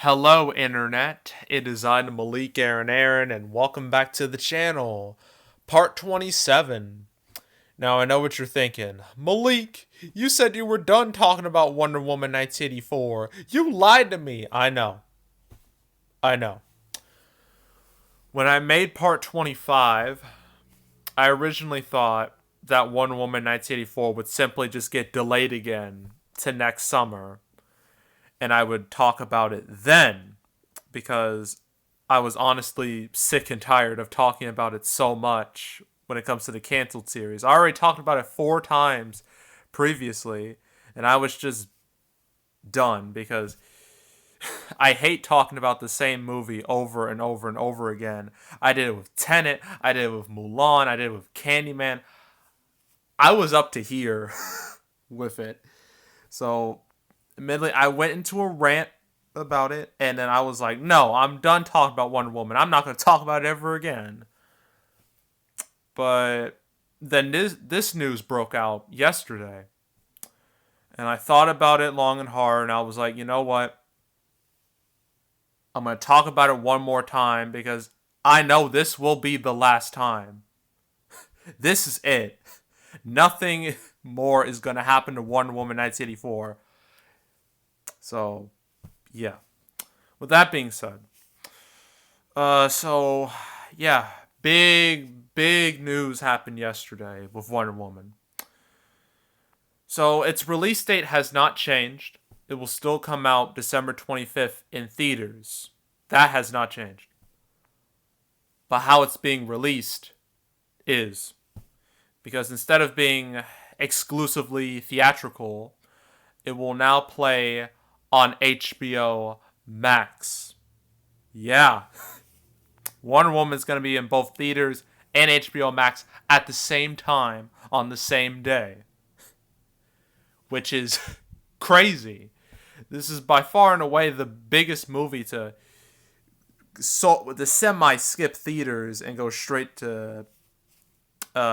Hello, Internet. It is I, Malik Aaron, and welcome back to the channel. Part 27. Now, I know what you're thinking. Malik, you said you were done talking about Wonder Woman 1984. You lied to me. I know. I know. When I made part 25, I originally thought that Wonder Woman 1984 would simply just get delayed again to next summer, and I would talk about it then because I was honestly sick and tired of talking about it so much when it comes to the canceled series. I already talked about it 4 times previously, and I was just done because I hate talking about the same movie over and over and over again. I did it with Tenet, I did it with Mulan, I did it with Candyman. I was up to here with it. So, admittedly, I went into a rant about it, and then I was like, no, I'm done talking about Wonder Woman. I'm not going to talk about it ever again. But then this news broke out yesterday, and I thought about it long and hard, and I was like, you know what? I'm going to talk about it one more time because I know this will be the last time. This is it. Nothing more is going to happen to Wonder Woman 1984. So, yeah. With that being said, yeah, big news happened yesterday with Wonder Woman. So its release date has not changed. It will still come out December 25th in theaters. That has not changed. But how it's being released is. Because instead of being exclusively theatrical, it will now play on HBO Max. Yeah. Wonder Woman's going to be in both theaters and HBO Max at the same time on the same day. Which is crazy. This is by far and away the biggest movie to semi-skip theaters and go straight to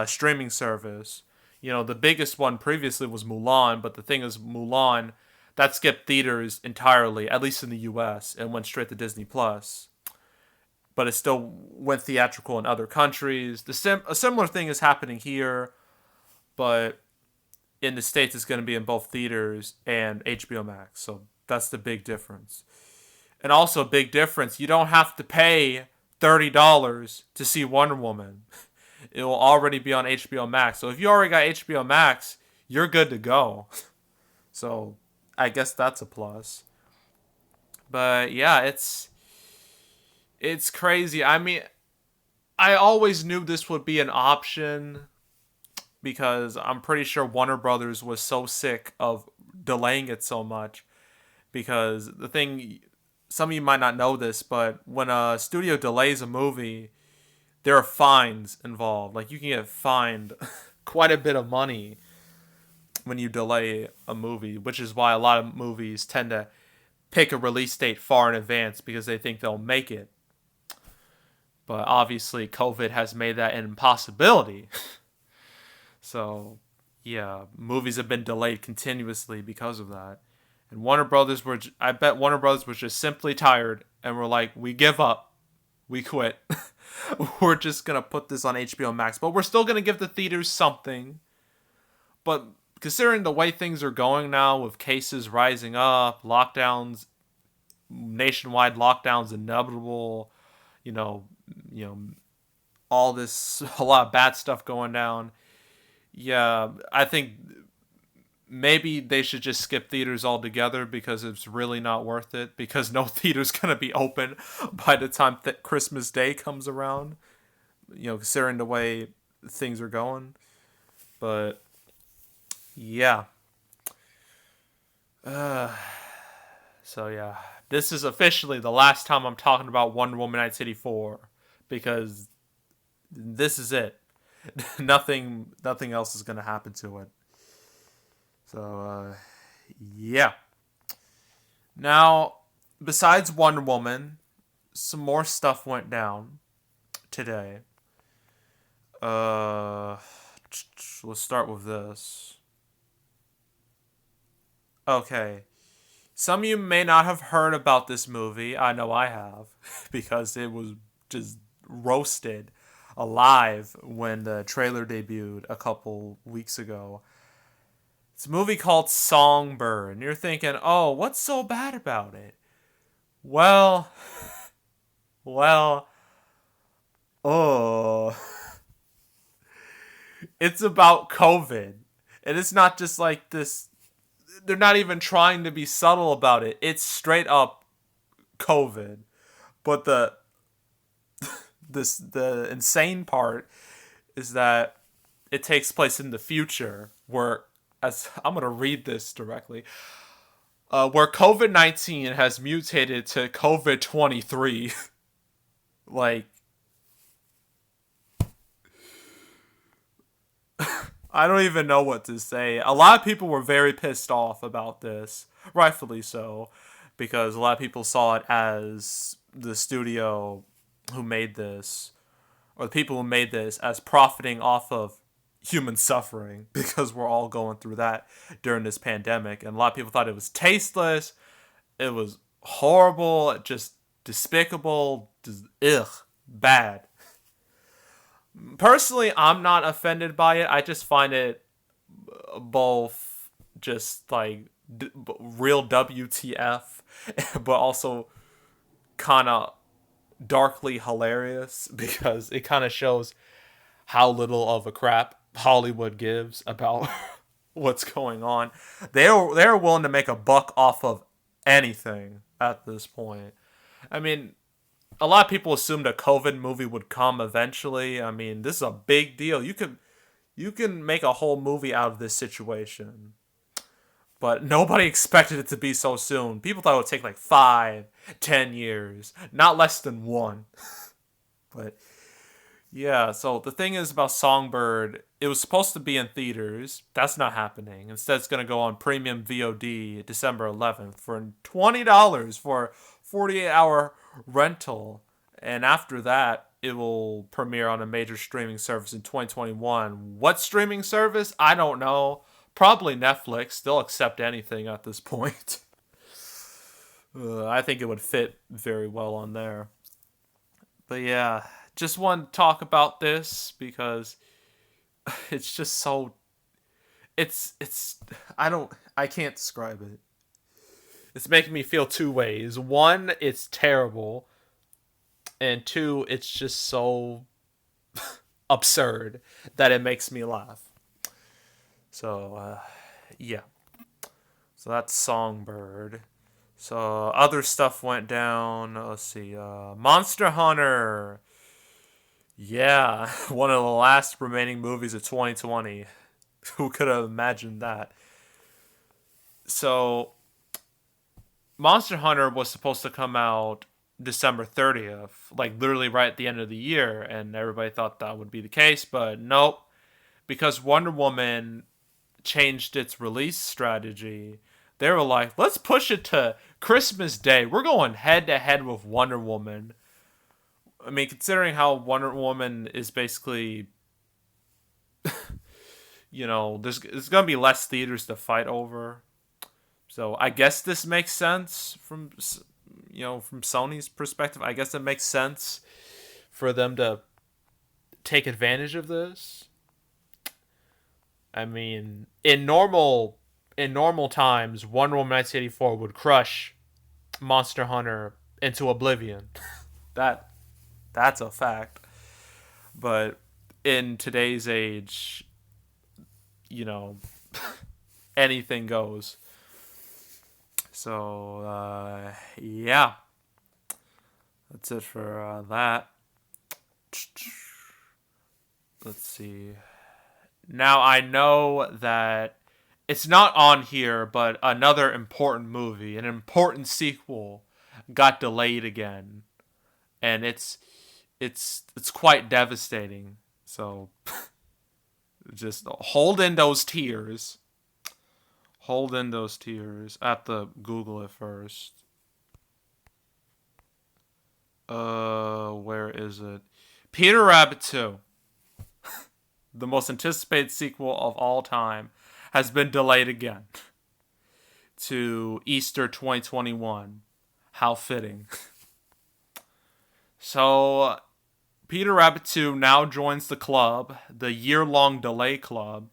streaming service. You know, the biggest one previously was Mulan, but the thing is, Mulan, that skipped theaters entirely, at least in the US, and went straight to Disney Plus. But it still went theatrical in other countries. A similar thing is happening here, but in the States it's going to be in both theaters and HBO Max. So that's the big difference. And also, a big difference, you don't have to pay $30 to see Wonder Woman. It will already be on HBO Max. So if you already got HBO Max, you're good to go. So I guess that's a plus. But yeah, it's crazy. I mean, I always knew this would be an option because I'm pretty sure Warner Brothers was so sick of delaying it so much. Because the thing, some of you might not know this, but when a studio delays a movie, there are fines involved. Like, you can get fined quite a bit of money when you delay a movie, which is why a lot of movies tend to pick a release date far in advance because they think they'll make it. But obviously, COVID has made that an impossibility. So, yeah, movies have been delayed continuously because of that. And I bet Warner Brothers was just simply tired and were like, we give up. We quit. We're just going to put this on HBO Max. But we're still going to give the theaters something. But considering the way things are going now with cases rising up, lockdowns, nationwide lockdowns inevitable, you know, all this, a lot of bad stuff going down. Yeah, I think maybe they should just skip theaters altogether because it's really not worth it because no theater's going to be open by the time that Christmas Day comes around, considering the way things are going. But yeah. So yeah, this is officially the last time I'm talking about Wonder Woman 1984 because this is it. nothing else is going to happen to it. So, yeah. Now, besides Wonder Woman, some more stuff went down today. Let's start with this. Okay. Some of you may not have heard about this movie. I know I have, because it was just roasted alive when the trailer debuted a couple weeks ago. It's a movie called Songbird, and you're thinking, oh, what's so bad about it? Well, well, oh, it's about COVID. And it's not just like this, they're not even trying to be subtle about it. It's straight up COVID. But the insane part is that it takes place in the future, where, as I'm gonna read this directly, where COVID-19 has mutated to COVID-23. Like, I don't even know what to say. A lot of people were very pissed off about this, rightfully so, because a lot of people saw it as the studio who made this, or the people who made this, as profiting off of human suffering, because we're all going through that during this pandemic. And a lot of people thought it was tasteless, it was horrible, just despicable, just bad. Personally, I'm not offended by it. I just find it both just like real WTF, but also kind of darkly hilarious, because it kind of shows how little of a crap Hollywood gives about what's going on. They're willing to make a buck off of anything at this point. I mean, a lot of people assumed a COVID movie would come eventually. I mean, this is a big deal. You can make a whole movie out of this situation. But nobody expected it to be so soon. People thought it would take like 5, 10 years, not less than one. But yeah, so the thing is about Songbird, it was supposed to be in theaters. That's not happening. Instead, it's going to go on premium VOD December 11th for $20 for a 48-hour rental. And after that, it will premiere on a major streaming service in 2021. What streaming service? I don't know. Probably Netflix. They'll accept anything at this point. I think it would fit very well on there. But yeah, just want to talk about this because it's just so it's I can't describe it. It's making me feel two ways. One, it's terrible, and two, it's just so absurd that it makes me laugh. So, yeah. So that's Songbird. So other stuff went down. Let's see. Monster Hunter. Yeah, one of the last remaining movies of 2020. Who could have imagined that? So, Monster Hunter was supposed to come out December 30th, like literally right at the end of the year, and everybody thought that would be the case, but nope. Because Wonder Woman changed its release strategy, they were like, let's push it to Christmas Day. We're going head to head with Wonder Woman. I mean, considering how Wonder Woman is basically, there's going to be less theaters to fight over. So I guess this makes sense from Sony's perspective. I guess it makes sense for them to take advantage of this. I mean, in normal times, Wonder Woman 1984 would crush Monster Hunter into oblivion. That's a fact. But in today's age, anything goes. So, yeah. That's it for that. Let's see. Now, I know that it's not on here, but another important movie, an important sequel, got delayed again. And it's quite devastating. So, just hold in those tears. Hold in those tears. I have to Google it first. Where is it? Peter Rabbit 2, the most anticipated sequel of all time, has been delayed again. to Easter 2021. How fitting. So, Peter Rabbit 2 now joins the club, the year-long delay club.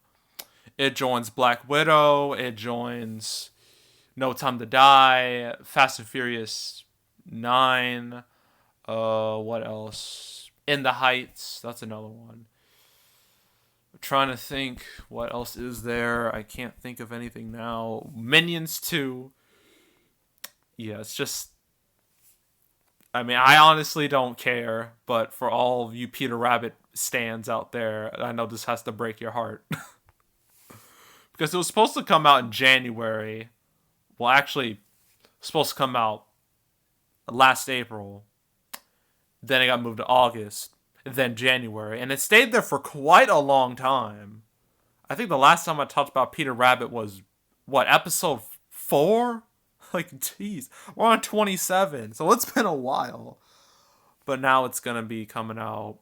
It joins Black Widow, it joins No Time to Die, Fast and Furious 9, what else? In the Heights, that's another one. I'm trying to think what else is there. I can't think of anything now. Minions 2. Yeah, it's just, I mean, I honestly don't care, but for all of you Peter Rabbit stands out there, I know this has to break your heart. Because it was supposed to come out in January. Well, actually, it was supposed to come out last April. Then it got moved to August. Then January. And it stayed there for quite a long time. I think the last time I talked about Peter Rabbit was, what, episode 4? Like, jeez. We're on 27. So it's been a while. But now it's going to be coming out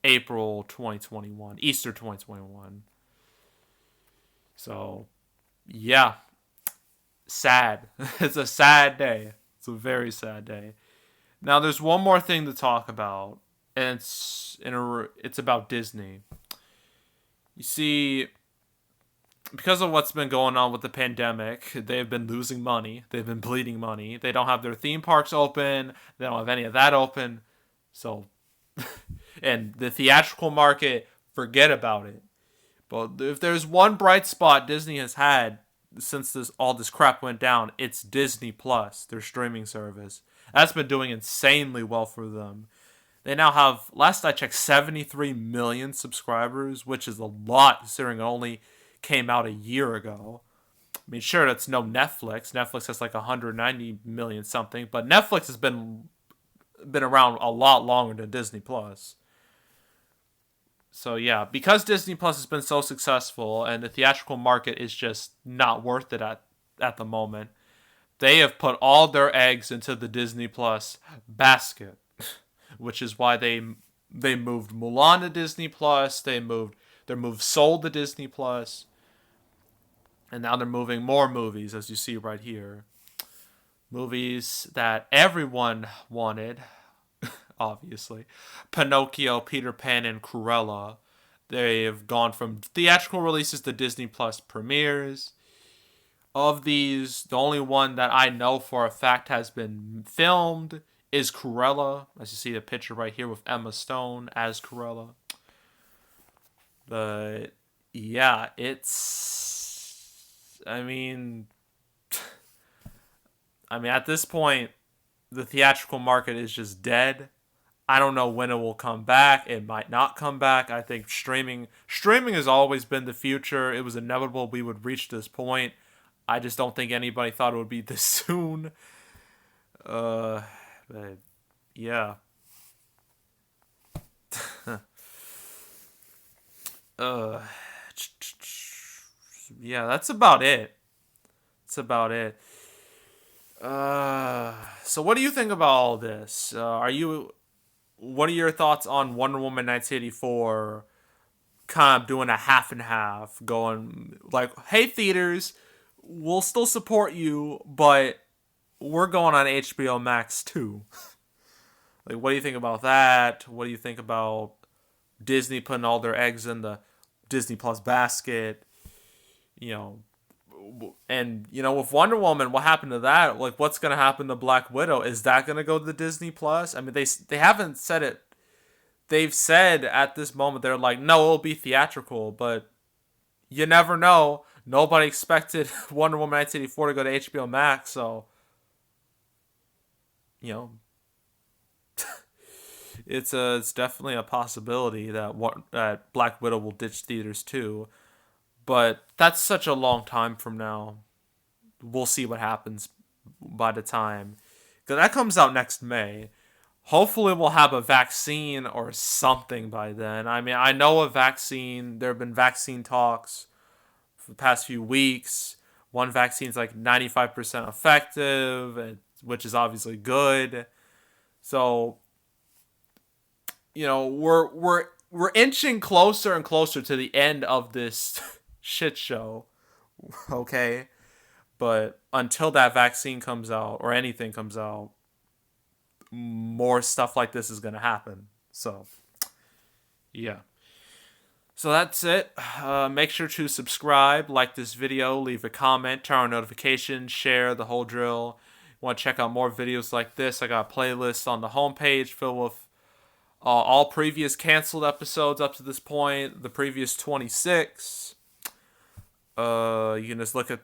April 2021. Easter 2021. So, yeah. Sad. It's a sad day. It's a very sad day. Now, there's one more thing to talk about. And it's about Disney. You see, because of what's been going on with the pandemic, they've been losing money. They've been bleeding money. They don't have their theme parks open. They don't have any of that open. So, and the theatrical market, forget about it. But if there's one bright spot Disney has had since all this crap went down, it's Disney Plus, their streaming service. That's been doing insanely well for them. They now have, last I checked, 73 million subscribers, which is a lot considering it only came out a year ago. I mean, sure, that's no Netflix. Netflix has like 190 million something, but Netflix has been around a lot longer than Disney Plus. So yeah, because Disney Plus has been so successful and the theatrical market is just not worth it at the moment, they have put all their eggs into the Disney Plus basket, which is why they moved Mulan to Disney Plus, they moved Soul to Disney Plus, and now they're moving more movies, as you see right here. Movies that everyone wanted, obviously. Pinocchio, Peter Pan, and Cruella. They've gone from theatrical releases to Disney Plus premieres. Of these, the only one that I know for a fact has been filmed is Cruella. As you see the picture right here with Emma Stone as Cruella. But yeah, I mean, at this point, the theatrical market is just dead. I don't know when it will come back. It might not come back. I think streaming has always been the future. It was inevitable we would reach this point. I just don't think anybody thought it would be this soon. But yeah. Yeah, that's about it. So what do you think about all this? What are your thoughts on Wonder Woman 1984 kind of doing a half and half, going like, hey theaters, we'll still support you, but we're going on HBO Max too. Like, what do you think about that? What do you think about Disney putting all their eggs in the Disney Plus basket? And with Wonder Woman, what happened to that? Like, what's gonna happen to Black Widow? Is that gonna go to Disney Plus? I mean, they haven't said it. They've said at this moment they're like, no, it'll be theatrical, but you never know. Nobody expected Wonder Woman 1984 to go to HBO Max, so it's definitely a possibility that Black Widow will ditch theaters too. But that's such a long time from now. We'll see what happens by the time. Because that comes out next May. Hopefully we'll have a vaccine or something by then. I mean, I know a vaccine. There have been vaccine talks for the past few weeks. One vaccine's like 95% effective, which is obviously good. So, we're inching closer and closer to the end of this shit show Okay? But until that vaccine comes out or anything comes out, more stuff like this is going to happen. So, yeah. So that's it. Make sure to subscribe, like this video, leave a comment, turn on notifications, share the whole drill. Want to check out more videos like this? I got a playlist on the homepage filled with all previous canceled episodes up to this point, the previous 26. You can just look at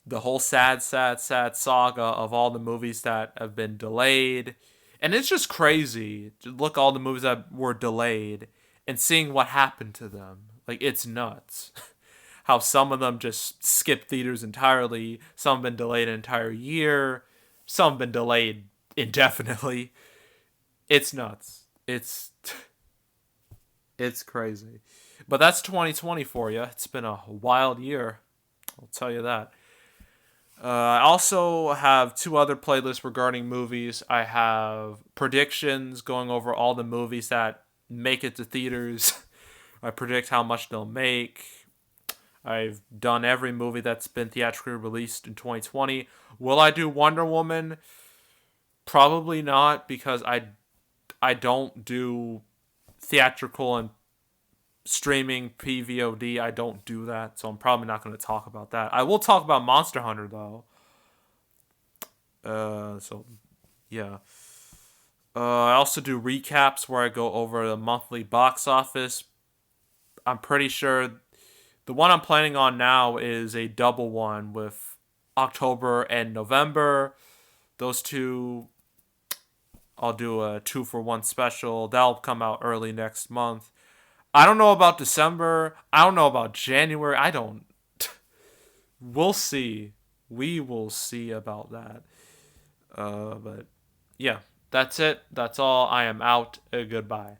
the whole sad saga of all the movies that have been delayed. And it's just crazy to look at all the movies that were delayed and seeing what happened to them. Like, it's nuts. How some of them just skipped theaters entirely. Some have been delayed an entire year. Some have been delayed indefinitely. It's nuts. It's crazy. But that's 2020 for you. It's been a wild year. I'll tell you that. I also have two other playlists regarding movies. I have predictions going over all the movies that make it to theaters. I predict how much they'll make. I've done every movie that's been theatrically released in 2020. Will I do Wonder Woman? Probably not, because I don't do theatrical and streaming PVOD. I don't do that, so I'm probably not going to talk about that. I will talk about Monster Hunter though. So yeah. I also do recaps where I go over the monthly box office. I'm pretty sure the one I'm planning on now is a double one with October and November. Those two, I'll do a 2-for-1 special. That'll come out early next month. I don't know about December. I don't know about January. I don't. We'll see. We will see about that. But yeah, that's it. That's all. I am out. Goodbye.